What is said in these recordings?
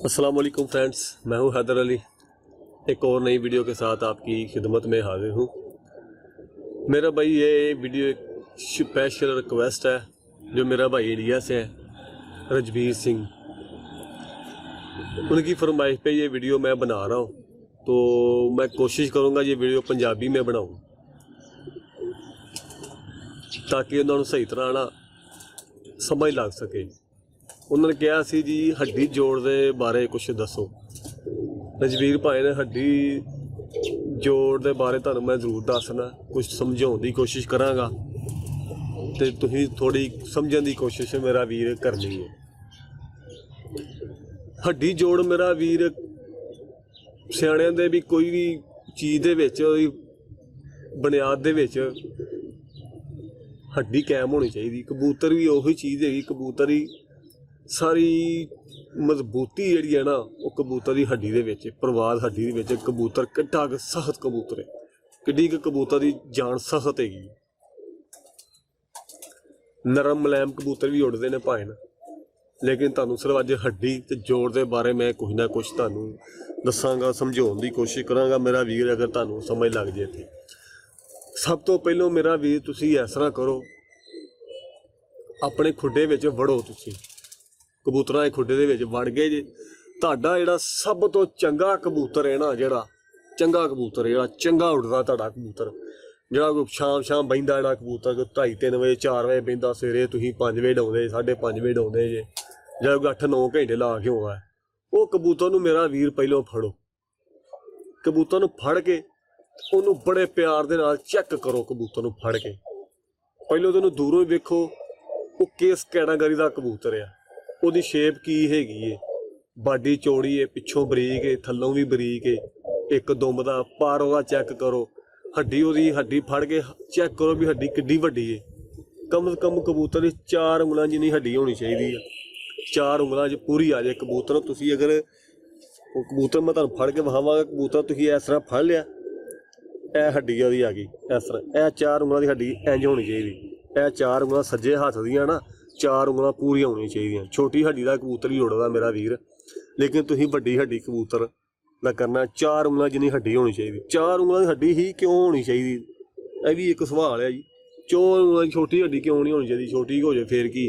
अस्सलाम वालेकुम फ्रेंड्स, मैं हूं हैदर अली। एक और नई वीडियो के साथ आपकी खिदमत में हाजिर हूं। मेरा भाई ये वीडियो एक स्पेशल रिक्वेस्ट है जो मेरा भाई इंडिया से है, रजबीर सिंह, उनकी फरमाइश पे ये वीडियो मैं बना रहा हूं। तो मैं कोशिश करूंगा ये वीडियो पंजाबी में बनाऊं ताकि उन्होंने सही तरह ना समझ लग सके। उन्होंने कहा सी जी हड्डी जोड़ दे बारे कुछ दसो। रजबीर भाई ने हड्डी जोड़ दे बारे तुहानू मैं जरूर दसना, कुछ समझाने की कोशिश करांगा ते तुसीं थोड़ी समझण की कोशिश मेरा वीर करनी है। हड्डी जोड़ मेरा वीर सियाणियां दे भी कोई भी चीज़ दे विच बुनियाद दे विच हड्डी कायम होनी चाहिए। कबूतर भी उही चीज़ है, कबूतर ही सारी मजबूती जी है ना वो कबूतर की हड्डी दे विच, परवाज हड्डी दे विच। कबूतर किड्डा सख्त कबूतर है, किड्डी कबूतर की जान सख्त हैगी। नरम मुलायम कबूतर भी उड़ते हैं भाएं, लेकिन तुहानू सिर्फ अज हड्डी ते जोड़ के बारे मैं कुछ ना कुछ तुहानू दसांगा, समझाने की कोशिश करांगा मेरा वीर, अगर तुहानू समझ लग जाए तो। सब तो पहलों मेरा वीर तुसीं इस तरह करो, अपने खुड्डे विच वड़ो। तुसीं कबूतरां दे खुड्डे दे विच वड़ गए जे, तुहाडा जिहड़ा सब तो चंगा कबूतर है ना, जिहड़ा चंगा कबूतर जिहड़ा चंगा उड़दा तुहाडा कबूतर, जिहड़ा शाम बहिंदा जिहड़ा कबूतर 2:30-3 बजे 4 बजे बहिंदा, सवेरे तुसीं 5 बजे डाउंदे, 5:30 बजे डाउंदे जे, जिहड़ा 8-9 घंटे ला के आउंदा, वो कबूतर नूं मेरा वीर पहलों फड़ो। कबूतर नूं फड़ के उन्होंने बड़े प्यार दे नाल चैक करो। कबूतर नूं फड़ के पहलों तो दूरों ही वेखो वो किस कैटागरी का कबूतर है, उसकी शेप की हैगी है, बाडी चौड़ी है, पिछों बरीक है, थल्लों भी बरीक है, एक दुम का पार वह चैक करो। हड्डी उसकी हड्डी फड़ के चैक करो भी हड्डी किड्डी वड्डी है। कम से कम कबूतर की 4 उंगलों जिन्नी हड्डी होनी चाहिए, 4 उंगलों पूरी आ जाए कबूतर। तुसीं अगर कबूतर मैं तुहानू फड़ के विखावांगा, कबूतर तुसीं इस तरह फड़ लिया, यह हड्डी आ गई इस तरह, यह 4 उंगलों की हड्डी इंज होनी चाहिए। यह 4 उंगलों सज्जे हत्थ दियां ना, 4 उंगलों पूरी होनी चाहिए। छोटी हड्डी का कबूतर ही उड़दा मेरा वीर, लेकिन तुसीं वड्डी हड्डी कबूतर ना करना। 4 उंगलों जिन्नी हड्डी होनी चाहिए। 4 उंगलों की हड्डी ही क्यों होनी चाहिए, यह भी एक सवाल है जी। 4 उंगलों की छोटी हड्डी क्यों नहीं होनी चाहिए? छोटी हो जाए फिर की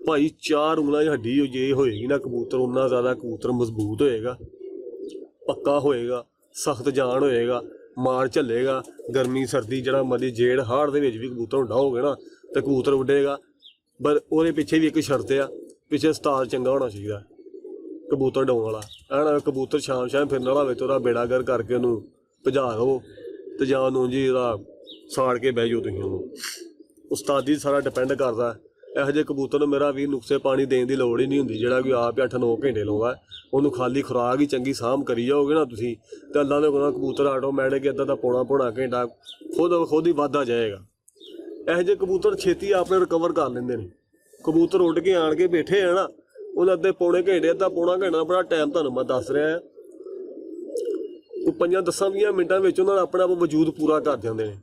भाई, 4 उंगलों की हड्डी जे होएगी ना कबूतर, उन्ना ज़्यादा कबूतर मजबूत होएगा, पक्का होएगा, सख्त जान होएगा, मार झलेगा। गर्मी सर्दी जरा मर्जी जेड़ हाड़ दे विच भी कबूतर उड़ाओगे ना तो कबूतर उड्डेगा। पर वो पिछे भी एक शर्त आ, पिछे उस्ताद चंगा होना चाहिए कबूतर उड़ाउण वाला, है ना। कबूतर शाम फिरन वाला होवे तो उसदा बेड़ा गर्क करके उन्होंने भजा दो तो जां उन्होंने जी साड़ के बह जाओ तुसीं उन्होंने। उस्तादी सारा डिपेंड करता है। ਇਹੋ ਜਿਹੇ कबूतर ਨੂੰ मेरा भी नुकसे पानी देने की लोड़ ही नहीं होंदी, ਜਿਹੜਾ कोई आप 8-9 घंटे लाਉਂਦਾ ਉਹਨੂੰ ਖਾਲੀ खुराक ही चंगी ਸਾਂਭ करी जाओगे ना तुसीं तो अल्लाह ने कहना कबूतर आटोमैटिक इदा का पौना घंटा खुद ही वाधा जाएगा। ਇਹੋ ਜਿਹੇ कबूतर छेती आपने रिकवर कर लेंदे ने। कबूतर उड़ के आण के बैठे है ना, उन्हें अद्धे पौने घंटे पौना घंटा बड़ा टाइम तुहानूं मैं दस रहा है, कोई 5-10-20 मिनटां विच उन्होंने अपने आप वजूद पूरा कर जाते हैं,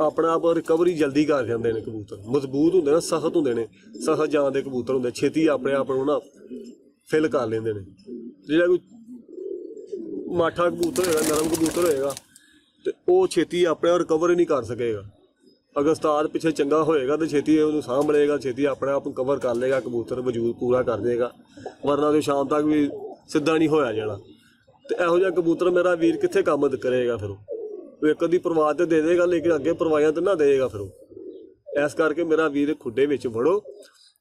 अपने आप रिकवरी जल्दी कर जाते हैं। कबूतर मजबूत होंगे ना, सख्त होंगे ने, सख्त जान के कबूतर होंगे, छेती अपने आप को ना फिल कर लेंगे ने। जो कोई माठा कबूतर होएगा, नरम कबूतर होएगा तो वह छेती अपने आप रिकवर ही नहीं कर सकेगा। अगर उस्ताद पिछे चंगा होएगा तो छेती उन्होंने साँभ लेगा, छेती अपने आप कवर कर लेगा, कबूतर वजूद पूरा कर देगा, वरना तो शाम तक भी सीधा नहीं होया जाना। तो इहो जिहा कबूतर मेरा वीर कित्थे काम करेगा? फिर एक अद्धी परवाह तो दे देगा, लेकिन अगे परवाहियां तो ना देगा। फिर इस करके मेरा वीर खुड्डे विच वड़ो।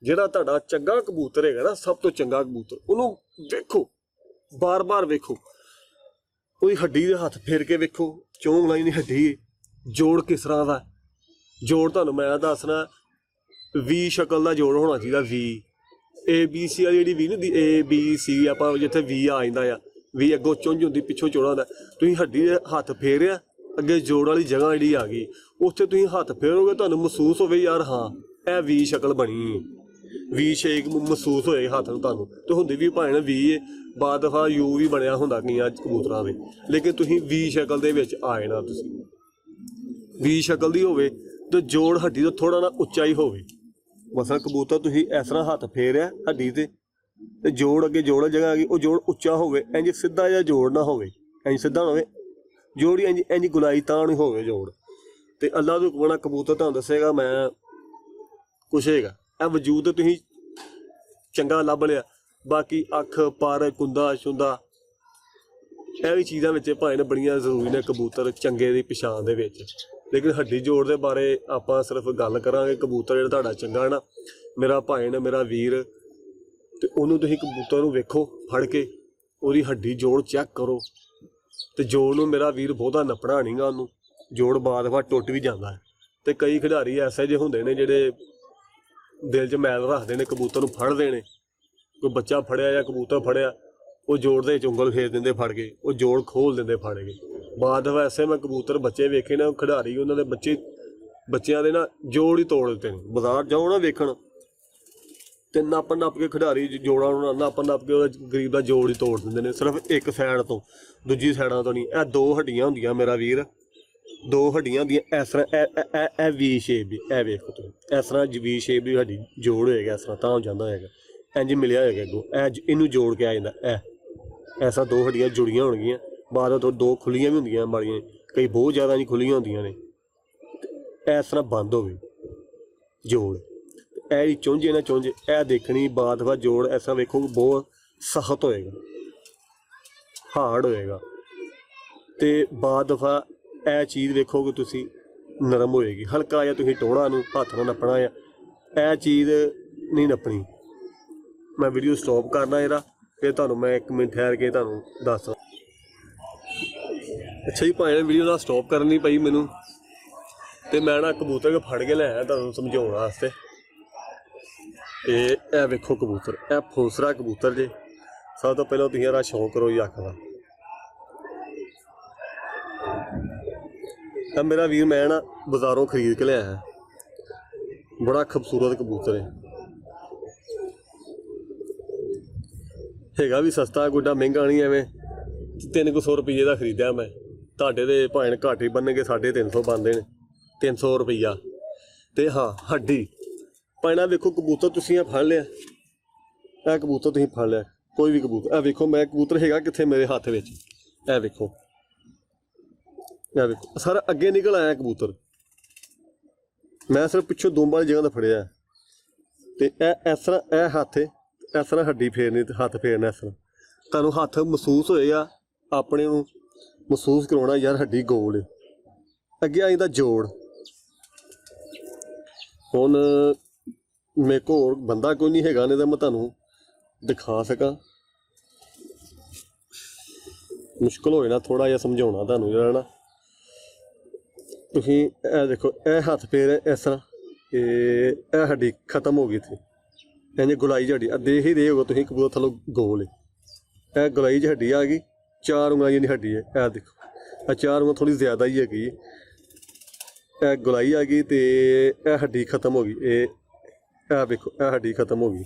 जिहड़ा तुहाडा चंगा कबूतर है ना, सब तो चंगा कबूतर, उन्होंने वेखो, बार बार वेखो, उसकी हड्डी दे हत्थ फेर के वेखो, चौं उंगलां दी हड्डी, जोड़ किस तरह का जोड़ तुहानूं मैं दसना। वी शक्ल का जोड़ होना चाहिए, वी ABC वाली जी वी नहीं, ABC आपां जिथे वी आ जांदा आ, वी अगों चुंझ हुंदी पिछों चौड़ा होंदा, तुसीं हड्डी दे हत्थ फेरिया, अगे जोड़ वाली जगह जी आ गई, उत्थे तुसीं हत्थ फेरोगे तुहानूं महसूस होवे यार हाँ यह वी शक्ल बनी है, वी शेप महसूस होए हत्थ नूं तुहानूं। तो हुंदी भी भाएं वी है, बाद दफा यू भी बनया हुंदा कईयां कबूतरां दे, लेकिन तुसीं वी शक्ल दे विच आए ना, तुसीं वी शक्ल दी होवे तो जोड़ हड्डी तो थोड़ा ना उच्चा ही होवे। मसला कबूतर तुसीं इस तरह हत्थ फेरिया हड्डी ते ਤੇ ਜੋੜ ਅੱਗੇ ਜੋੜ ਜਗ੍ਹਾ ਆ ਗਈ, ਉਹ ਜੋੜ ਉੱਚਾ ਹੋਵੇ, ਇੰਜ ਸਿੱਧਾ ਜਿਹਾ ਜੋੜ ਨਾ ਹੋਵੇ, ਇੰਜ ਸਿੱਧਾ ਨਾ ਹੋਵੇ ਜੋੜ ਹੀ ਇੰਜ ਗੁਲਾਈ ਤਾਂ ਨਹੀਂ ਹੋਵੇ ਜੋੜ। ਤੇ ਅੱਲਾ ਤੋਂ ਹੁਕਮ ਨਾਲ ਕਬੂਤਰ ਤੁਹਾਨੂੰ ਦੱਸੇਗਾ ਮੈਂ ਕੁਛ ਹੈਗਾ। ਇਹ ਵਜੂਦ ਤੁਸੀਂ ਚੰਗਾ ਲੱਭ ਲਿਆ, ਬਾਕੀ ਅੱਖ ਪਰ ਕੁੰਦਾ ਛੁੰਦਾ ਇਹ ਵੀ ਚੀਜ਼ਾਂ ਵਿੱਚ ਭਾਵੇਂ ਨੇ ਬੜੀਆਂ ਜ਼ਰੂਰੀ ਨੇ ਕਬੂਤਰ ਚੰਗੇ ਦੀ ਪਛਾਣ ਦੇ ਵਿੱਚ। ਲੇਕਿਨ ਹੱਡੀ ਜੋੜ ਦੇ ਬਾਰੇ ਆਪਾਂ ਸਿਰਫ ਗੱਲ ਕਰਾਂਗੇ। ਕਬੂਤਰ ਜਿਹੜਾ ਤੁਹਾਡਾ ਚੰਗਾ ਨਾ, ਮੇਰਾ ਭਾਈ ਨੇ ਮੇਰਾ ਵੀਰ, ਤੇ ਉਹਨੂੰ ਤੁਸੀਂ ਕਬੂਤਰ ਨੂੰ ਵੇਖੋ ਫੜ ਕੇ, ਉਹਦੀ ਹੱਡੀ ਜੋੜ ਚੈੱਕ ਕਰੋ। ਤੇ ਜੋੜ ਨੂੰ ਮੇਰਾ ਵੀਰ ਬਹੁਤਾ ਨੱਪਣਾ ਨਹੀਂਗਾ, ਉਹਨੂੰ ਜੋੜ ਬਾਰ-ਬਾਰ ਟੁੱਟ ਵੀ ਜਾਂਦਾ ਹੈ। ਤੇ ਕਈ ਖਿਡਾਰੀ ਐਸੇ ਜਿਹੇ ਹੁੰਦੇ ਨੇ ਜਿਹੜੇ ਦਿਲ 'ਚ ਮੈਲ ਰੱਖਦੇ ਨੇ, ਕਬੂਤਰ ਨੂੰ ਫੜਦੇ ਨੇ। ਕੋਈ ਬੱਚਾ ਫੜਿਆ ਜਾਂ ਕਬੂਤਰ ਫੜਿਆ, ਉਹ ਜੋੜ ਦੇ ਵਿੱਚ ਉਂਗਲ ਫੇਰ ਦਿੰਦੇ ਫੜ ਕੇ, ਉਹ ਜੋੜ ਖੋਲ ਦਿੰਦੇ ਫੜ ਕੇ। ਬਾਅਦ ਵੈਸੇ ਮੈਂ ਕਬੂਤਰ ਬੱਚੇ ਵੇਖੇ ਨੇ, ਖਿਡਾਰੀ ਉਹਨਾਂ ਦੇ ਬੱਚਿਆਂ ਦੇ ਨਾ ਜੋੜ ਹੀ ਤੋੜ ਦਿੱਤੇ ਨੇ। ਬਾਜ਼ਾਰ ਜਾਓ ਨਾ ਵੇਖਣ ਤੇ ਨੱਪ ਕੇ ਖਿਡਾਰੀ ਜੋੜਾਂ ਨੂੰ ਨੱਪ ਕੇ ਉਹਦਾ ਗਰੀਬ ਦਾ ਜੋੜ ਹੀ ਤੋੜ ਦਿੰਦੇ ਨੇ, ਸਿਰਫ ਇੱਕ ਸਾਈਡ ਤੋਂ, ਦੂਜੀ ਸਾਈਡਾਂ ਤੋਂ ਨਹੀਂ। ਇਹ 2 ਹੱਡੀਆਂ ਹੁੰਦੀਆਂ ਮੇਰਾ ਵੀਰ, 2 ਹੱਡੀਆਂ ਹੁੰਦੀਆਂ ਇਸ ਤਰ੍ਹਾਂ, ਇਹ ਵੀ ਸ਼ੇਪ ਦੀ, ਇਹ ਵੇਖੋ ਤੁਸੀਂ, ਇਸ ਤਰ੍ਹਾਂ ਵੀ ਸ਼ੇਪ ਦੀ ਸਾਡੀ ਜੋੜ ਹੋਏਗਾ, ਇਸ ਤਰ੍ਹਾਂ ਤਾਂ ਹੋ ਜਾਂਦਾ ਹੋਏਗਾ, ਇੰਝ ਮਿਲਿਆ ਹੋਏਗਾ ਅੱਗੋਂ, ਇਹਨੂੰ ਜੋੜ ਕੇ ਆ ਜਾਂਦਾ। ਐਸਾ 2 ਹੱਡੀਆਂ ਜੁੜੀਆਂ ਹੋਣਗੀਆਂ, ਬਾਅਦ ਤੋਂ 2 ਖੁੱਲੀਆਂ ਵੀ ਹੁੰਦੀਆਂ ਮਾੜੀਆਂ, ਕਈ ਬਹੁਤ ਜ਼ਿਆਦਾ ਨਹੀਂ ਖੁੱਲੀਆਂ ਹੁੰਦੀਆਂ ਨੇ। ਇਸ ਤਰ੍ਹਾਂ ਬੰਦ ਹੋਵੇ ਜੋੜ, ਇਹ ਚੁੰਝੇ ਨਾ ਚੁੰਝ, ਇਹ ਦੇਖਣੀ ਬਾਅਦ ਬਾਅਦ ਜੋੜ ਇਸ ਤਰ੍ਹਾਂ ਵੇਖੋ ਬਹੁਤ ਸਖਤ ਹੋਏਗਾ, ਹਾਰਡ ਹੋਏਗਾ। ਤੇ ਬਾਅਦ ਦਫਾ ਇਹ ਚੀਜ਼ ਵੇਖੋਗੇ ਤੁਸੀਂ ਨਰਮ ਹੋਏਗੀ, ਹਲਕਾ ਜਿਹਾ ਤੁਸੀਂ ਟੋੜਾ ਨੂੰ ਹੱਥ ਨਾਲ ਨੱਪਣਾ ਆ, ਇਹ ਚੀਜ਼ ਨਹੀਂ ਨੱਪਣੀ। ਮੈਂ ਵੀਡੀਓ ਸਟਾਪ ਕਰਨਾ ਇਹਦਾ, ਫਿਰ ਤੁਹਾਨੂੰ ਮੈਂ 1 ਮਿੰਟ ਠਹਿਰ ਕੇ ਤੁਹਾਨੂੰ ਦੱਸਦਾ। ਅੱਛਾ ਜੀ ਭਾਈ ਨੇ ਵੀਡੀਓ ਦਾ ਸਟਾਪ ਕਰਨੀ ਪਈ ਮੈਨੂੰ, ਤੇ ਮੈਂ ਨਾ ਕਬੂਤਰ ਫੜ ਕੇ ਲਿਆਇਆ ਤੁਹਾਨੂੰ ਸਮਝਾਉਣ ਵਾਸਤੇ। ਇਹ ਵੇਖੋ ਕਬੂਤਰ, ਇਹ ਫੁਲਸਰਾ ਕਬੂਤਰ ਜੇ। ਸਭ ਤੋਂ ਪਹਿਲਾਂ ਤੁਸੀਂ ਇਹਦਾ ਸ਼ੌਂਕ ਕਰੋ ਜੀ ਅੱਖ ਦਾ। ਇਹ ਮੇਰਾ ਵੀਰ ਮੈਂ ਨਾ ਬਾਜ਼ਾਰੋਂ ਖਰੀਦ ਕੇ ਲਿਆਇਆ, ਬੜਾ ਖੂਬਸੂਰਤ ਕਬੂਤਰ ਹੈਗਾ ਵੀ ਸਸਤਾ, ਗੁੱਡਾ ਮਹਿੰਗਾ ਨਹੀਂ, ਐਵੇਂ 300 ਰੁਪਈਏ ਦਾ ਖਰੀਦਿਆ ਮੈਂ। ਤੁਹਾਡੇ ਦੇ ਭਾਵੇਂ ਘੱਟ ਹੀ ਬਣਨਗੇ, 350 ਬਣਦੇ ਨੇ, 300 ਰੁਪਈਆ। ਤੇ ਹਾਂ ਹੱਡੀ ਪੈਣਾ ਵੇਖੋ ਕਬੂਤਰ ਤੁਸੀਂ ਇਹ ਫੜ ਲਿਆ, ਇਹ ਕਬੂਤਰ ਤੁਸੀਂ ਫੜ ਲਿਆ, ਕੋਈ ਵੀ ਕਬੂਤਰ, ਇਹ ਵੇਖੋ ਮੈਂ ਕਬੂਤਰ ਹੈਗਾ ਕਿੱਥੇ ਮੇਰੇ ਹੱਥ ਵਿੱਚ, ਇਹ ਵੇਖੋ, ਇਹ ਵੇਖੋ ਸਾਰਾ ਅੱਗੇ ਨਿਕਲ ਆਇਆ ਕਬੂਤਰ, ਮੈਂ ਸਿਰਫ ਪਿੱਛੋਂ ਦੁੰਬ ਵਾਲੀ ਜਗ੍ਹਾ ਤੋਂ ਫੜਿਆ। ਤੇ ਇਹ ਇਸ ਤਰ੍ਹਾਂ, ਇਹ ਹੱਥ ਇਸ ਤਰ੍ਹਾਂ ਹੱਡੀ ਫੇਰਨੀ, ਤੇ ਹੱਥ ਫੇਰਨਾ ਇਸ ਤਰ੍ਹਾਂ, ਤੁਹਾਨੂੰ ਹੱਥ ਮਹਿਸੂਸ ਹੋਏਗਾ, ਆਪਣੇ ਨੂੰ ਮਹਿਸੂਸ ਕਰਾਉਣਾ ਯਾਰ ਹੱਡੀ ਗੋਲ ਹੈ। ਅੱਗੇ ਆ ਜਾਂਦਾ ਜੋੜ। ਹੁਣ ਮੇਰੇ ਕੋਲ ਹੋਰ ਬੰਦਾ ਕੋਈ ਨਹੀਂ ਹੈਗਾ, ਨਹੀਂ ਤਾਂ ਮੈਂ ਤੁਹਾਨੂੰ ਦਿਖਾ ਸਕਾਂ, ਮੁਸ਼ਕਿਲ ਹੋਏ ਨਾ ਥੋੜ੍ਹਾ ਜਿਹਾ ਸਮਝਾਉਣਾ ਤੁਹਾਨੂੰ ਜਿਹੜਾ ਨਾ। ਤੁਸੀਂ ਇਹ ਦੇਖੋ, ਇਹ ਹੱਥ ਫੇਰ ਇਸ ਤਰ੍ਹਾਂ, ਇਹ ਹੱਡੀ ਖਤਮ ਹੋ ਗਈ ਇੱਥੇ, ਇੰਝ ਗੁਲਾਈ ਜਿਹੀ ਹੱਡੀ ਦੇਖ ਹੀ ਰਹੇ ਹੋ ਤੁਸੀਂ, ਕਬੂਤਰ ਥੱਲੋਂ ਗੋਲ ਹੈ, ਇਹ ਗੁਲਾਈ ਜਿਹੀ ਹੱਡੀ ਆ ਗਈ, 4 ਉਂਗਲਾਂ ਜਿਹੀ ਹੱਡੀ ਹੈ, ਇਹ ਦੇਖੋ, ਇਹ 4 ਉਂਗਲਾਂ ਥੋੜ੍ਹੀ ਜ਼ਿਆਦਾ ਹੀ ਹੈਗੀ, ਇਹ ਗੁਲਾਈ ਆ ਗਈ, ਤੇ ਇਹ ਹੱਡੀ ਖਤਮ ਹੋ ਗਈ, ਇਹ ਵੇਖੋ ਇਹ ਹੱਡੀ ਖਤਮ ਹੋ ਗਈ,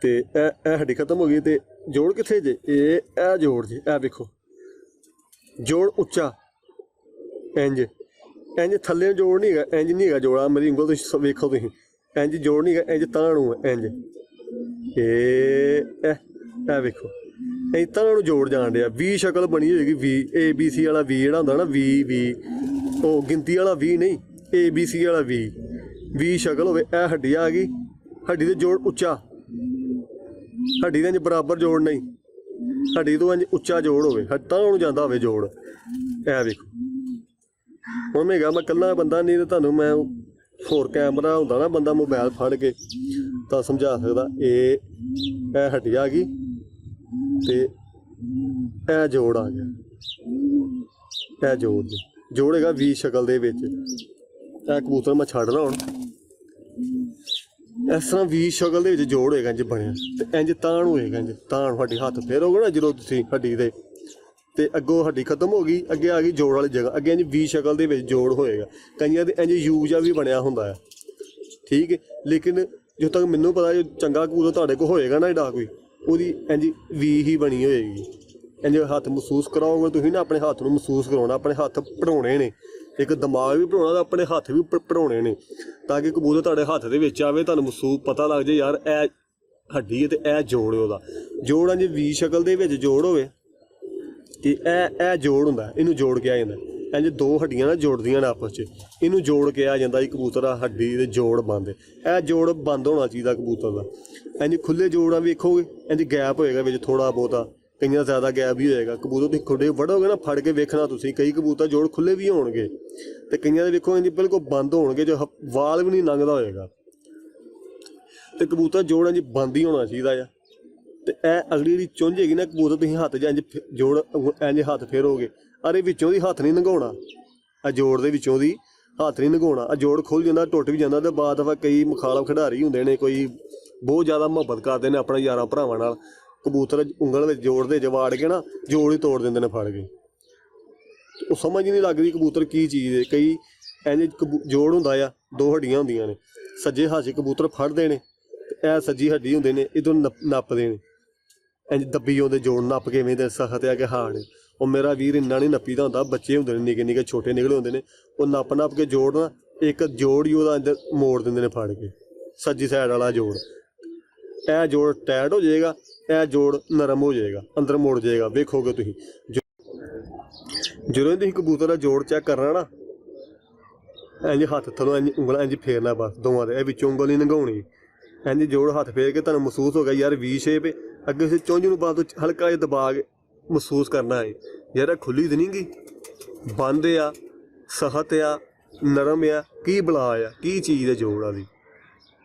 ਤੇ ਇਹ ਹੱਡੀ ਖਤਮ ਹੋ ਗਈ। ਤੇ ਜੋੜ ਕਿੱਥੇ ਜੇ, ਇਹ ਜੋੜ ਜੇ, ਇਹ ਵੇਖੋ ਜੋੜ ਉੱਚਾ, ਇੰਝ ਥੱਲੇ ਜੋੜ ਨਹੀਂ ਹੈਗਾ, ਇੰਝ ਨਹੀਂ ਹੈਗਾ ਜੋੜਾ, ਮੇਰੀ ਉਂਗਲ ਤੁਸੀਂ ਵੇਖੋ ਤੁਸੀਂ, ਇੰਝ ਜੋੜ ਨਹੀਂ ਹੈਗਾ, ਇੰਝ ਤਾਂ ਨੂੰ ਹੈ, ਇੰਝ ਇਹ ਵੇਖੋ, ਇੰਝ ਤਾਂ ਨੂੰ ਜੋੜ ਜਾਣ ਡਿਆ, ਵੀ ਸ਼ਕਲ ਬਣੀ ਹੋਏਗੀ, ਵੀ ABC ਵਾਲਾ ਵੀ ਜਿਹੜਾ ਹੁੰਦਾ ਨਾ, ਵੀ ਉਹ ਗਿਣਤੀ ਵਾਲਾ ਵੀ ਨਹੀਂ, ABC ਵਾਲਾ ਵੀ ਸ਼ਕਲ ਹੋਵੇ। ਇਹ ਹੱਡੀ ਆ ਗਈ, ਹੱਡੀ ਦੇ ਜੋੜ ਉੱਚਾ, ਹੱਡੀ ਦੇ ਇੰਝ ਬਰਾਬਰ ਜੋੜ ਨਹੀਂ, ਹੱਡੀ ਤੋਂ ਇੰਝ ਉੱਚਾ ਜੋੜ ਹੋਵੇ, ਤਾਂ ਉਹਨੂੰ ਜਾਂਦਾ ਹੋਵੇ ਜੋੜ। ਇਹ ਵੇਖੋ ਹੁਣ ਮੈਂ ਇਕੱਲਾ ਬੰਦਾ ਨਹੀਂ, ਤਾਂ ਤੁਹਾਨੂੰ ਮੈਂ ਹੋਰ ਕੈਮਰਾ ਹੁੰਦਾ ਨਾ, ਬੰਦਾ ਮੋਬਾਇਲ ਫੜ ਕੇ ਤਾਂ ਸਮਝਾ ਸਕਦਾ। ਇਹ ਹੱਡੀ ਆ ਗਈ, ਤੇ ਇਹ ਜੋੜ ਆ ਗਿਆ, ਇਹ ਜੋੜ ਹੈਗਾ ਵੀ ਸ਼ਕਲ ਦੇ ਵਿੱਚ। ਇਹ ਕਬੂਤਰ ਮੈਂ ਛੱਡਦਾ ਹੁਣ, ਇਸ ਤਰ੍ਹਾਂ ਵੀ ਸ਼ਕਲ ਦੇ ਵਿੱਚ ਜੋੜ ਹੋਏਗਾ, ਇੰਝ ਬਣਿਆ, ਤੇ ਇੰਝ ਤਾਣ ਹੋਏਗਾ, ਇੰਝ ਤਾਣ ਹੱਡੀ ਹੱਥ ਫੇਰੋਗੇ ਨਾ ਜਦੋਂ ਤੁਸੀਂ ਹੱਡੀ ਦੇ, ਤੇ ਅੱਗੋਂ ਹੱਡੀ ਖਤਮ ਹੋ ਗਈ, ਅੱਗੇ ਆ ਗਈ ਜੋੜ ਵਾਲੀ ਜਗ੍ਹਾ, ਅੱਗੇ ਇੰਝ ਵੀ ਸ਼ਕਲ ਦੇ ਵਿੱਚ ਜੋੜ ਹੋਏਗਾ। ਕਈਆਂ ਦੇ ਇੰਝ ਯੂ ਜਿਹਾ ਵੀ ਬਣਿਆ ਹੁੰਦਾ ਹੈ, ਠੀਕ ਹੈ। ਲੇਕਿਨ ਜਦੋਂ ਤੱਕ ਮੈਨੂੰ ਪਤਾ ਜੋ ਚੰਗਾ ਕਬੂਤਰ ਤੁਹਾਡੇ ਕੋਲ ਹੋਏਗਾ ਨਾ ਜਿਹੜਾ ਕੋਈ, ਉਹਦੀ ਇੰਝ ਵੀ ਹੀ ਬਣੀ ਹੋਏਗੀ। ਇੰਝ ਹੱਥ ਮਹਿਸੂਸ ਕਰਾਓਗੇ ਤੁਸੀਂ ਨਾ, ਆਪਣੇ ਹੱਥ ਨੂੰ ਮਹਿਸੂਸ ਕਰਾਉਣਾ, ਆਪਣੇ ਹੱਥ ਪੜਾਉਣੇ ਨੇ, ਇੱਕ ਦਿਮਾਗ ਵੀ ਬਣਾਉਣਾ, ਆਪਣੇ ਹੱਥ ਵੀ ਪੜਾਉਣੇ ਨੇ, ਤਾਂ ਕਿ ਕਬੂਤਰ ਤੁਹਾਡੇ ਹੱਥ ਦੇ ਵਿੱਚ ਆਵੇ, ਤੁਹਾਨੂੰ ਮਹਿਸੂਸ ਪਤਾ ਲੱਗ ਜੇ ਯਾਰ ਇਹ ਹੱਡੀ ਹੈ ਤੇ ਇਹ ਜੋੜ ਉਹਦਾ। ਜੋੜ ਇੰਝ ਵੀ ਸ਼ਕਲ ਦੇ ਵਿੱਚ ਜੋੜ ਹੋਵੇ ਕਿ ਇਹ ਜੋੜ ਹੁੰਦਾ, ਇਹਨੂੰ ਜੋੜ ਕਿਹਾ ਜਾਂਦਾ। ਇੰਝ ਦੋ ਹੱਡੀਆਂ ਨਾ ਜੋੜਦੀਆਂ ਨੇ ਆਪਸ 'ਚ, ਇਹਨੂੰ ਜੋੜ ਕਿਹਾ ਜਾਂਦਾ ਜੀ। ਕਬੂਤਰ ਆ ਹੱਡੀ ਦੇ ਜੋੜ ਬੰਦ, ਇਹ ਜੋੜ ਬੰਦ ਹੋਣਾ ਚਾਹੀਦਾ ਕਬੂਤਰ ਦਾ। ਇੰਝ ਖੁੱਲੇ ਜੋੜਾਂ ਵੇਖੋਗੇ ਇੰਝ ਗੈਪ ਹੋਏਗਾ ਵਿੱਚ ਥੋੜ੍ਹਾ ਬਹੁਤਾ, ਕਈਆਂ ਜ਼ਿਆਦਾ ਗੈਪ ਵੀ ਹੋਏਗਾ। ਕਬੂਤਰ ਤੁਸੀਂ ਖੁੱਡੇ ਵੜੋਗੇ ਨਾ ਫੜ ਕੇ ਵੇਖਣਾ ਤੁਸੀਂ, ਕਈ ਕਬੂਤਰ ਜੋੜ ਖੁੱਲੇ ਵੀ ਹੋਣਗੇ ਤੇ ਕਈਆਂ ਦੇ ਵੇਖੋ ਇੰਝ ਬਿਲਕੁਲ ਬੰਦ ਹੋਣਗੇ, ਜੋ ਵਾਲ ਵੀ ਨਹੀਂ ਲੰਘਦਾ ਹੋਏਗਾ। ਤੇ ਕਬੂਤਰ ਜੋੜ ਇੰਝ ਬੰਦ ਹੀ ਹੋਣਾ ਚਾਹੀਦਾ ਆ। ਤੇ ਇਹ ਅਗਲੀ ਜਿਹੜੀ ਚੁੰਝ ਹੈਗੀ ਨਾ ਕਬੂਤਰ, ਤੁਸੀਂ ਹੱਥ 'ਚ ਇੰਝ ਜੋੜ ਇੰਝ ਹੱਥ ਫੇਰੋਗੇ, ਅਰੇ ਵਿੱਚੋਂ ਦੀ ਹੱਥ ਨਹੀਂ ਲੰਘਾਉਣਾ, ਆ ਜੋੜ ਦੇ ਵਿੱਚੋਂ ਦੀ ਹੱਥ ਨਹੀਂ ਲੰਘਾਉਣਾ। ਆ ਜੋੜ ਖੁੱਲ ਜਾਂਦਾ, ਟੁੱਟ ਵੀ ਜਾਂਦਾ। ਤੇ ਬਾਅਦ ਵਿੱਚ ਕਈ ਮੁਖਾਲਫ ਖਿਡਾਰੀ ਹੁੰਦੇ ਨੇ, ਕੋਈ ਬਹੁਤ ਜ਼ਿਆਦਾ ਮੁਹੱਬਤ ਕਰਦੇ ਨੇ ਆਪਣੇ ਯਾਰਾਂ ਭਰਾਵਾਂ ਨਾਲ, ਕਬੂਤਰ ਉਂਗਲ ਵਿੱਚ ਜੋੜ ਦੇ ਜਵਾੜ ਕੇ ਨਾ ਜੋੜ ਹੀ ਤੋੜ ਦਿੰਦੇ ਨੇ ਫੜ ਕੇ। ਉਹ ਸਮਝ ਹੀ ਨਹੀਂ ਲੱਗਦੀ ਕਬੂਤਰ ਕੀ ਚੀਜ਼ ਹੈ। ਕਈ ਇੰਝ ਜੋੜ ਹੁੰਦਾ ਆ, ਦੋ ਹੱਡੀਆਂ ਹੁੰਦੀਆਂ ਨੇ, ਸੱਜੇ ਹੱਥ 'ਚ ਕਬੂਤਰ ਫੜਦੇ ਨੇ ਤੇ ਇਹ ਸੱਜੀ ਹੱਡੀ ਹੁੰਦੇ ਨੇ, ਇੱਧਰੋਂ ਨੱਪਦੇ ਨੇ, ਇੰਝ ਦੱਬੀ ਆਉਂਦੇ ਜੋੜ ਨੱਪ ਕੇ ਵੇਂਦੇ ਸਖਤ ਆ ਕਿ ਹਾੜ। ਉਹ ਮੇਰਾ ਵੀਰ ਇੰਨਾ ਨਹੀਂ ਨੱਪੀਦਾ ਹੁੰਦਾ, ਬੱਚੇ ਹੁੰਦੇ ਨੇ ਨਿੱਕੇ ਨਿੱਕੇ ਛੋਟੇ ਨਿਕਲੇ ਹੁੰਦੇ ਨੇ, ਉਹ ਨੱਪ ਕੇ ਜੋੜ ਨਾ ਇੱਕ ਜੋੜ ਹੀ ਉਹਦਾ ਅੰਦਰ ਮੋੜ ਦਿੰਦੇ ਨੇ ਫੜ ਕੇ, ਸੱਜੀ ਸਾਈਡ ਵਾਲਾ ਜੋੜ। ਇਹ ਜੋੜ ਟਾਈਟ ਹੋ ਜਾਏਗਾ, ਇਹ ਜੋੜ ਨਰਮ ਹੋ ਜਾਏਗਾ, ਅੰਦਰ ਮੁੜ ਜਾਏਗਾ। ਵੇਖੋਗੇ ਤੁਸੀਂ ਜਦੋਂ ਤੁਸੀਂ ਕਬੂਤਰ ਦਾ ਜੋੜ ਚੈੱਕ ਕਰਨਾ ਨਾ, ਇੰਝ ਹੱਥ ਥੱਲੋਂ ਇੰਝ ਉਂਗਲਾਂ ਇੰਝ ਫੇਰਨਾ ਬਸ ਦੋਵਾਂ ਦੇ, ਇਹ ਵਿੱਚੋਂ ਉਂਗਲ ਨਹੀਂ ਲੰਘਾਉਣੀ। ਇੰਝ ਜੋੜ ਹੱਥ ਫੇਰ ਕੇ ਤੁਹਾਨੂੰ ਮਹਿਸੂਸ ਹੋ ਗਿਆ ਯਾਰ ਵੀ ਸ਼ੇਪ ਹੈ, ਅੱਗੇ ਉਸ ਚੁੰਝ ਨੂੰ ਬਾਅਦ ਹਲਕਾ ਜਿਹਾ ਦਬਾ ਕੇ ਮਹਿਸੂਸ ਕਰਨਾ ਹੈ ਯਾਰ ਇਹ ਖੁੱਲੀ ਤਾਂ ਨਹੀਂ ਗੀ, ਬੰਦ ਆ, ਸਖਤ ਆ, ਨਰਮ ਆ, ਕੀ ਬਲਾ ਆ, ਕੀ ਚੀਜ਼ ਹੈ ਜੋੜ ਵਾਲੀ।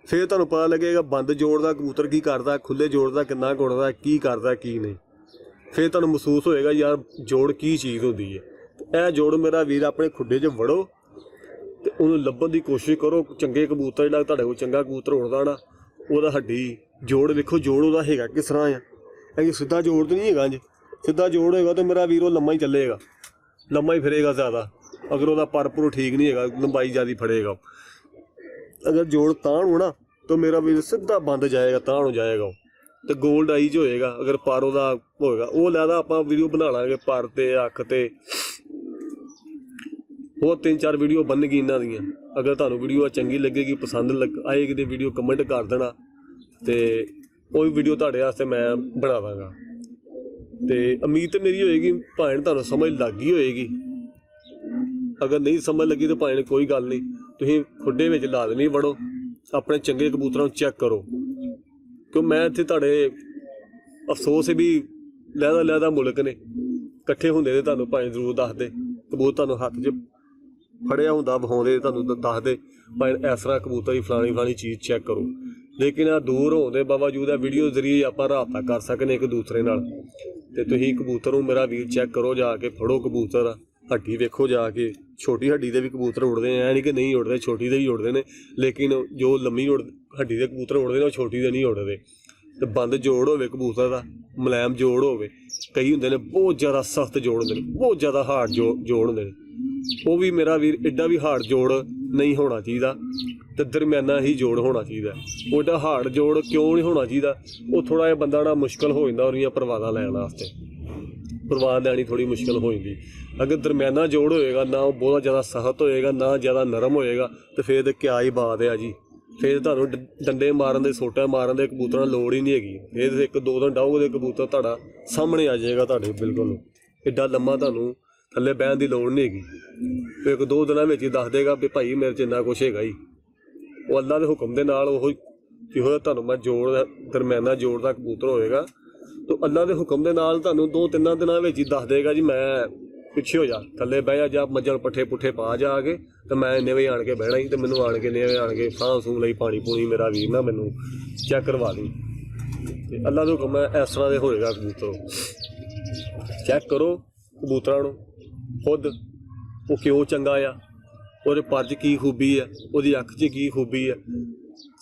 ਫਿਰ ਤੁਹਾਨੂੰ ਪਤਾ ਲੱਗੇਗਾ ਬੰਦ ਜੋੜ ਦਾ ਕਬੂਤਰ ਕੀ ਕਰਦਾ, ਖੁੱਲੇ ਜੋੜ ਦਾ ਕਿੰਨਾ ਗੁੜਦਾ, ਕੀ ਕਰਦਾ ਕੀ ਨਹੀਂ। ਫਿਰ ਤੁਹਾਨੂੰ ਮਹਿਸੂਸ ਹੋਏਗਾ ਯਾਰ ਜੋੜ ਕੀ ਚੀਜ਼ ਹੁੰਦੀ ਹੈ। ਇਹ ਜੋੜ ਮੇਰਾ ਵੀਰ ਆਪਣੇ ਖੁੱਡੇ 'ਚ ਵੜੋ ਤੇ ਉਹਨੂੰ ਲੱਭਣ ਦੀ ਕੋਸ਼ਿਸ਼ ਕਰੋ। ਚੰਗੇ ਕਬੂਤਰ ਜਿਹੜਾ ਤੁਹਾਡੇ ਕੋਲ ਚੰਗਾ ਕਬੂਤਰ ਉੱਡਦਾ ਨਾ, ਉਹਦਾ ਹੱਡੀ ਜੋੜ ਵੇਖੋ, ਜੋੜ ਉਹਦਾ ਹੈਗਾ ਕਿਸ ਤਰ੍ਹਾਂ ਆ। ਇਹ ਸਿੱਧਾ ਜੋੜ ਤਾਂ ਨਹੀਂ ਹੈਗਾ, ਇੰਝ ਸਿੱਧਾ ਜੋੜ ਹੋਏਗਾ ਤਾਂ ਮੇਰਾ ਵੀਰ ਉਹ ਲੰਮਾ ਹੀ ਚੱਲੇਗਾ, ਲੰਮਾ ਹੀ ਫਿਰੇਗਾ ਜ਼ਿਆਦਾ। ਅਗਰ ਉਹਦਾ ਪਰਪੁਰ ਠੀਕ ਨਹੀਂ ਹੈਗਾ, ਲੰਬਾਈ ਜ਼ਿਆਦਾ ਫੜੇਗਾ। ਅਗਰ ਜੋੜ ਤਾਣ ਹੋਣਾ ਤਾਂ ਮੇਰਾ ਵੀਰ ਸਿੱਧਾ ਬੰਦ ਜਾਏਗਾ, ਤਾਣ ਹੋ ਜਾਏਗਾ ਉਹ, ਤੇ ਗੋਲਡ ਆਈਜ ਹੋਏਗਾ। ਅਗਰ ਪਰ ਉਹਦਾ ਹੋਏਗਾ, ਉਹ ਲੈਦਾ ਆਪਾਂ ਵੀਡੀਓ ਬਣਾ ਲਾਂਗੇ ਪਰ ਤੇ ਅੱਖ ਤੇ, ਹੋਰ 3-4 ਵੀਡੀਓ ਬਣ ਗਈ ਇਹਨਾਂ ਦੀਆਂ। ਅਗਰ ਤੁਹਾਨੂੰ ਵੀਡੀਓ ਚੰਗੀ ਲੱਗੇਗੀ, ਪਸੰਦ ਆਏਗੀ ਤੇ ਵੀਡੀਓ ਕਮੈਂਟ ਕਰ ਦੇਣਾ, ਤੇ ਉਹ ਵੀ ਵੀਡੀਓ ਤੁਹਾਡੇ ਵਾਸਤੇ ਮੈਂ ਬਣਾ ਦਾਂਗਾ। ਤੇ ਉਮੀਦ ਤਾਂ ਮੇਰੀ ਹੋਏਗੀ ਭਾਵੇਂ ਤੁਹਾਨੂੰ ਸਮਝ ਲੱਗ ਗਈ ਹੋਏਗੀ, ਅਗਰ ਨਹੀਂ ਸਮਝ ਲੱਗੀ ਤਾਂ ਭਾਵੇਂ ਕੋਈ ਗੱਲ ਨਹੀਂ, ਤੁਸੀਂ ਖੁੱਡੇ ਵਿੱਚ ਲਾਜ਼ਮੀ ਵੜੋ, ਆਪਣੇ ਚੰਗੇ ਕਬੂਤਰਾਂ ਨੂੰ ਚੈੱਕ ਕਰੋ। ਕਿਉਂ ਮੈਂ ਇੱਥੇ ਤੁਹਾਡੇ ਅਫਸੋਸ ਹੈ ਵੀ ਲਹਿਦਾ ਮੁਲਕ ਨੇ ਇਕੱਠੇ ਹੁੰਦੇ ਤੇ ਤੁਹਾਨੂੰ ਭਾਵੇਂ ਜ਼ਰੂਰ ਦੱਸਦੇ, ਕਬੂਤਰ ਤੁਹਾਨੂੰ ਹੱਥ 'ਚ ਫੜਿਆ ਹੁੰਦਾ ਵਿਖਾਉਂਦੇ, ਤੁਹਾਨੂੰ ਦੱਸਦੇ ਭਾਵੇਂ ਇਸ ਤਰ੍ਹਾਂ ਕਬੂਤਰ ਦੀ ਫਲਾਣੀ ਚੀਜ਼ ਚੈੱਕ ਕਰੋ। ਲੇਕਿਨ ਆ ਦੂਰ ਹੋਣ ਦੇ ਬਾਵਜੂਦ ਆ ਵੀਡੀਓ ਜ਼ਰੀਏ ਆਪਾਂ ਰਾਬਤਾ ਕਰ ਸਕਦੇ ਇੱਕ ਦੂਸਰੇ ਨਾਲ। ਤੇ ਤੁਸੀਂ ਕਬੂਤਰ ਨੂੰ ਮੇਰਾ ਵੀਰ ਚੈੱਕ ਕਰੋ, ਜਾ ਕੇ ਫੜੋ ਕਬੂਤਰ, ਹੱਡੀ ਵੇਖੋ ਜਾ ਕੇ। ਛੋਟੀ ਹੱਡੀ ਦੇ ਵੀ ਕਬੂਤਰ ਉੱਡਦੇ, ਐ ਨਹੀਂ ਕਿ ਨਹੀਂ ਉੱਡਦੇ, ਛੋਟੀ ਦੇ ਵੀ ਉੱਡਦੇ ਨੇ, ਲੇਕਿਨ ਜੋ ਲੰਮੀ ਹੱਡੀ ਦੇ ਕਬੂਤਰ ਉੱਡਦੇ ਨੇ ਉਹ ਛੋਟੀ ਦੇ ਨਹੀਂ ਉੱਡਦੇ। ਤੇ ਬੰਦ ਜੋੜ ਹੋਵੇ ਕਬੂਤਰ ਦਾ, ਮੁਲਾਇਮ ਜੋੜ ਹੋਵੇ। ਕਈ ਹੁੰਦੇ ਨੇ ਬਹੁਤ ਜ਼ਿਆਦਾ ਸਖਤ ਜੋੜ ਹੁੰਦੇ ਨੇ, ਬਹੁਤ ਜ਼ਿਆਦਾ ਹਾਰਡ ਜੋੜ ਹੁੰਦੇ ਨੇ, ਉਹ ਵੀ ਮੇਰਾ ਵੀਰ ਐਡਾ ਵੀ ਹਾਰਡ ਜੋੜ ਨਹੀਂ ਹੋਣਾ ਚਾਹੀਦਾ, ਤੇ ਦਰਮਿਆਨਾ ਹੀ ਜੋੜ ਹੋਣਾ ਚਾਹੀਦਾ। ਉਹ ਐਡਾ ਹਾਰਡ ਜੋੜ ਕਿਉਂ ਨਹੀਂ ਹੋਣਾ ਚਾਹੀਦਾ, ਉਹ ਥੋੜ੍ਹਾ ਜਿਹਾ ਬੰਦਾ ਨਾ ਮੁਸ਼ਕਿਲ ਹੋ ਜਾਂਦਾ ਉਹਦੀਆਂ ਪਰਵਾਜ਼ਾਂ ਲੈਣ ਵਾਸਤੇ, ਪਰਵਾਜ਼ ਲੈਣੀ ਥੋੜ੍ਹੀ ਮੁਸ਼ਕਿਲ ਹੋ ਜਾਂਦੀ। ਅਗਰ ਦਰਮਿਆਨਾ ਜੋੜ ਹੋਏਗਾ, ਨਾ ਉਹ ਬਹੁਤ ਜ਼ਿਆਦਾ ਸਖਤ ਹੋਏਗਾ, ਨਾ ਜ਼ਿਆਦਾ ਨਰਮ ਹੋਏਗਾ, ਤੇ ਫਿਰ ਤਾਂ ਕਿਆ ਹੀ ਬਾਤ ਆ ਜੀ। ਫਿਰ ਤੁਹਾਨੂੰ ਡੰਡੇ ਮਾਰਨ ਦੇ, ਸੋਟਾ ਮਾਰਨ ਦੇ ਕਬੂਤਰਾਂ ਦੀ ਲੋੜ ਹੀ ਨਹੀਂ ਹੈਗੀ। ਫਿਰ 1-2 ਦਿਨ ਡਾਹੋਗੇ ਕਬੂਤਰ ਤੁਹਾਡਾ ਸਾਹਮਣੇ ਆ ਜਾਏਗਾ ਤੁਹਾਡੇ ਬਿਲਕੁਲ। ਐਡਾ ਲੰਮਾ ਤੁਹਾਨੂੰ ਥੱਲੇ ਬਹਿਣ ਦੀ ਲੋੜ ਨਹੀਂ ਹੈਗੀ। ਫਿਰ 1-2 ਦਿਨਾਂ ਵਿੱਚ ਹੀ ਦੱਸ ਦੇਗਾ ਵੀ ਭਾਈ ਮੇਰੇ 'ਚ ਇੰਨਾ ਕੁਛ ਹੈਗਾ ਹੀ। ਉਹ ਅੱਲਾ ਦੇ ਹੁਕਮ ਦੇ ਨਾਲ ਉਹ ਜਿਹੋ ਤੁਹਾਨੂੰ ਮੈਂ ਜੋੜ ਦਰਮਿਆਨਾ ਜੋੜ ਦਾ ਕਬੂਤਰ ਹੋਏਗਾ, ਤਾਂ ਅੱਲਾ ਦੇ ਹੁਕਮ ਦੇ ਨਾਲ ਤੁਹਾਨੂੰ 2-3 ਦਿਨਾਂ ਵਿੱਚ ਹੀ ਦੱਸ ਦੇਗਾ ਜੀ ਮੈਂ ਪਿੱਛੇ ਹੋ ਜਾ, ਥੱਲੇ ਬਹਿ ਜਾ ਮੱਝਾਂ ਪੱਠੇ ਪੁੱਠੇ ਪਾ ਜਾ ਕੇ, ਤੇ ਮੈਂ ਇੰਨੇ ਵਜੇ ਆਣ ਕੇ ਬਹਿਣਾ ਹੀ, ਤੇ ਮੈਨੂੰ ਆਣ ਕੇ ਇੰਨੇ ਵਜੇ ਆਣ ਕੇ ਸਾਹ ਸੂਹ ਲਈ ਪਾਣੀ ਪੂਣੀ ਮੇਰਾ ਵੀਰ ਨਾ ਮੈਨੂੰ ਚੈੱਕ ਕਰਵਾ ਲਈ। ਤੇ ਅੱਲਾ ਦਾ ਹੁਕਮ ਹੈ ਇਸ ਤਰ੍ਹਾਂ ਦੇ ਹੋਏਗਾ ਕਬੂਤਰ। ਚੈੱਕ ਕਰੋ ਕਬੂਤਰਾਂ ਨੂੰ ਖੁਦ, ਉਹ ਕਿਉਂ ਚੰਗਾ ਆ, ਉਹਦੇ ਪਰ 'ਚ ਕੀ ਖੂਬੀ ਆ, ਉਹਦੀ ਅੱਖ 'ਚ ਕੀ ਖੂਬੀ ਆ।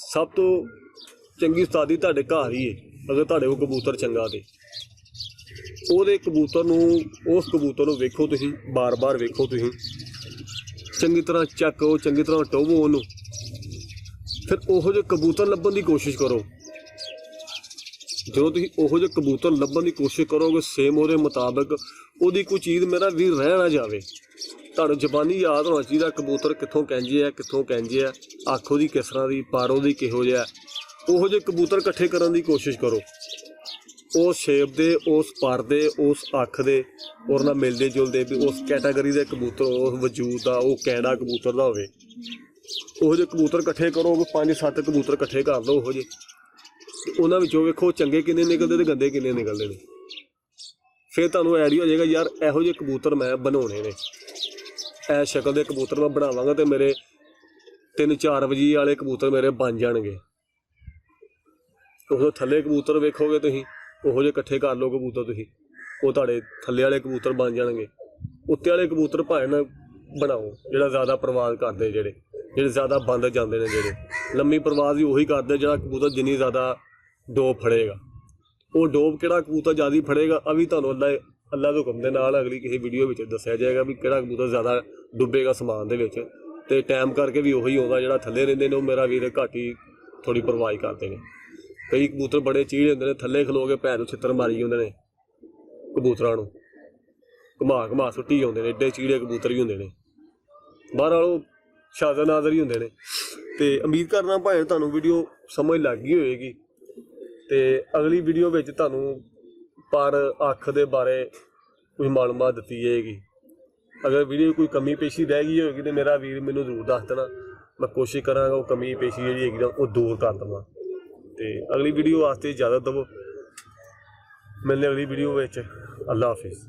ਸਭ ਤੋਂ ਚੰਗੀ ਉਸਤਾਦੀ ਤੁਹਾਡੇ ਘਰ ਹੀ ਹੈ। ਅਗਰ ਤੁਹਾਡੇ ਕੋਲ ਕਬੂਤਰ ਚੰਗਾ ਤੇ ਉਹਦੇ ਕਬੂਤਰ ਨੂੰ, ਉਸ ਕਬੂਤਰ ਨੂੰ ਵੇਖੋ ਤੁਸੀਂ, ਬਾਰ-ਬਾਰ ਵੇਖੋ ਤੁਸੀਂ, ਚੰਗੀ ਤਰ੍ਹਾਂ ਚੈੱਕ ਕਰੋ, ਚੰਗੀ ਤਰ੍ਹਾਂ ਟੋਵੋ ਉਹਨੂੰ। ਫਿਰ ਉਹੋ ਜਿਹੇ ਕਬੂਤਰ ਲੱਭਣ ਦੀ ਕੋਸ਼ਿਸ਼ ਕਰੋ। ਜਦੋਂ ਤੁਸੀਂ ਉਹੋ ਜਿਹੇ ਕਬੂਤਰ ਲੱਭਣ ਦੀ ਕੋਸ਼ਿਸ਼ ਕਰੋਗੇ, ਸੇਮ ਉਹਦੇ ਮੁਤਾਬਕ ਉਹਦੀ ਕੋਈ ਚੀਜ਼ ਮੇਰਾ ਵੀਰ ਰਹਿ ਨਾ ਜਾਵੇ। ਤੁਹਾਨੂੰ ਜ਼ਬਾਨੀ ਯਾਦ ਹੋਣਾ ਚਾਹੀਦਾ ਕਬੂਤਰ ਕਿੱਥੋਂ ਕਹਿੰਦੇ ਆ, ਕਿੱਥੋਂ ਕਹਿੰਦੇ ਆ, ਅੱਖ ਉਹਦੀ ਕਿਸ ਤਰ੍ਹਾਂ ਦੀ, ਪਰ ਉਹਦੀ ਕਿਹੋ ਜਿਹਾ। ਉਹੋ ਜਿਹੇ ਕਬੂਤਰ ਇਕੱਠੇ ਕਰਨ ਦੀ ਕੋਸ਼ਿਸ਼ ਕਰੋ, ਉਸ ਸ਼ੇਪ ਦੇ, ਉਸ ਪਰ ਦੇ, ਉਸ ਅੱਖ ਦੇ ਔਰ ਨਾਲ ਮਿਲਦੇ ਜੁਲਦੇ, ਵੀ ਉਸ ਕੈਟਾਗਰੀ ਦੇ ਕਬੂਤਰ, ਉਸ ਵਜੂਦ ਦਾ, ਉਹ ਕੈਂਡਾ ਕਬੂਤਰ ਦਾ ਹੋਵੇ। ਉਹੋ ਜਿਹੇ ਕਬੂਤਰ ਇਕੱਠੇ ਕਰੋ, 5-7 ਕਬੂਤਰ ਇਕੱਠੇ ਕਰ ਲਓ ਉਹੋ ਜਿਹੇ, ਉਹਨਾਂ ਵਿੱਚੋਂ ਵੇਖੋ ਚੰਗੇ ਕਿੰਨੇ ਨਿਕਲਦੇ ਤੇ ਗੰਦੇ ਕਿੰਨੇ ਨਿਕਲਦੇ ਨੇ। ਫਿਰ ਤੁਹਾਨੂੰ ਆਈਡੀਆ ਹੋ ਜਾਏਗਾ ਯਾਰ ਇਹੋ ਜਿਹੇ ਕਬੂਤਰ ਮੈਂ ਬਣਾਉਣੇ ਨੇ, ਇਸ ਸ਼ਕਲ ਦੇ ਕਬੂਤਰ ਮੈਂ ਬਣਾਵਾਂਗਾ ਤੇ ਮੇਰੇ 3-4 ਵਜੇ ਵਾਲੇ ਕਬੂਤਰ ਮੇਰੇ ਬਣ ਜਾਣਗੇ। ਉਹ ਥੱਲੇ ਕਬੂਤਰ ਵੇਖੋਗੇ ਤੁਸੀਂ, ਉਹੋ ਜਿਹੇ ਇਕੱਠੇ ਕਰ ਲਓ ਕਬੂਤਰ ਤੁਸੀਂ, ਉਹ ਤੁਹਾਡੇ ਥੱਲੇ ਵਾਲੇ ਕਬੂਤਰ ਬਣ ਜਾਣਗੇ। ਉੱਤੇ ਵਾਲੇ ਕਬੂਤਰ ਭਾਵੇਂ ਨਾ ਬਣਾਓ ਜਿਹੜਾ ਜ਼ਿਆਦਾ ਪ੍ਰਵਾਜ਼ ਕਰਦੇ, ਜਿਹੜੇ ਜ਼ਿਆਦਾ ਬੰਦ ਜਾਂਦੇ ਨੇ, ਜਿਹੜੇ ਲੰਮੀ ਪ੍ਰਵਾਜ਼ ਵੀ ਉਹੀ ਕਰਦੇ ਜਿਹੜਾ ਕਬੂਤਰ ਜਿੰਨੀ ਜ਼ਿਆਦਾ ਡੋਬ ਫੜੇਗਾ। ਉਹ ਡੋਬ ਕਿਹੜਾ ਕਬੂਤਰ ਜ਼ਿਆਦਾ ਫੜੇਗਾ ਆ ਵੀ ਤੁਹਾਨੂੰ ਅੱਲਾ ਦੇ ਹੁਕਮ ਦੇ ਨਾਲ ਅਗਲੀ ਕਿਸੇ ਵੀਡੀਓ ਵਿੱਚ ਦੱਸਿਆ ਜਾਏਗਾ ਵੀ ਕਿਹੜਾ ਕਬੂਤਰ ਜ਼ਿਆਦਾ ਡੁੱਬੇਗਾ ਸਮਾਨ ਦੇ ਵਿੱਚ। ਅਤੇ ਟਾਈਮ ਕਰਕੇ ਵੀ ਉਹੀ ਆਉਂਦਾ, ਜਿਹੜਾ ਥੱਲੇ ਰਹਿੰਦੇ ਨੇ ਉਹ ਮੇਰਾ ਵੀਰ ਘੱਟ ਹੀ ਥੋੜ੍ਹੀ ਪ੍ਰਵਾਜ਼ ਕਰਦੇ ਨੇ। ਕਈ ਕਬੂਤਰ ਬੜੇ ਚੀੜ ਹੁੰਦੇ ਨੇ, ਥੱਲੇ ਖਲੋ ਕੇ ਭੈਣ ਨੂੰ ਛਿੱਤਰ ਮਾਰੀ ਜਾਂਦੇ ਨੇ, ਕਬੂਤਰਾਂ ਨੂੰ ਘੁਮਾ ਸੁੱਟੀ ਜਾਂਦੇ ਨੇ। ਏਡੇ ਚੀੜੇ ਕਬੂਤਰ ਵੀ ਹੁੰਦੇ ਨੇ, ਬਾਹਰ ਵਾਲੋਂ ਸ਼ਾਜ਼ਾ ਨਾਜ਼ਰ ਹੀ ਹੁੰਦੇ ਨੇ। ਅਤੇ ਉਮੀਦ ਕਰਨਾ ਭਾਵੇਂ ਤੁਹਾਨੂੰ ਵੀਡੀਓ ਸਮਝ ਲੱਗ ਗਈ ਹੋਏਗੀ। ਅਤੇ ਅਗਲੀ ਵੀਡੀਓ ਵਿੱਚ ਤੁਹਾਨੂੰ ਪਰ ਅੱਖ ਦੇ ਬਾਰੇ ਕੋਈ ਮਾਲੂਮਾਤ ਦਿੱਤੀ ਜਾਏਗੀ। ਅਗਰ ਵੀਡੀਓ ਕੋਈ ਕਮੀ ਪੇਸ਼ੀ ਰਹਿ ਗਈ ਹੋਏਗੀ ਤਾਂ ਮੇਰਾ ਵੀਰ ਮੈਨੂੰ ਜ਼ਰੂਰ ਦੱਸ ਦੇਣਾ, ਮੈਂ ਕੋਸ਼ਿਸ਼ ਕਰਾਂਗਾ ਉਹ ਕਮੀ ਪੇਸ਼ੀ ਜਿਹੜੀ ਹੈਗੀ ਨਾ ਉਹ ਦੂਰ ਕਰ ਦੇਵਾਂ। ਅਤੇ ਅਗਲੀ ਵੀਡੀਓ ਵਾਸਤੇ ਇਜਾਜ਼ਤ ਦੇਵੋ, ਮਿਲਦੇ ਅਗਲੀ ਵੀਡੀਓ ਵਿੱਚ। ਅੱਲਾ ਹਾਫਿਜ਼।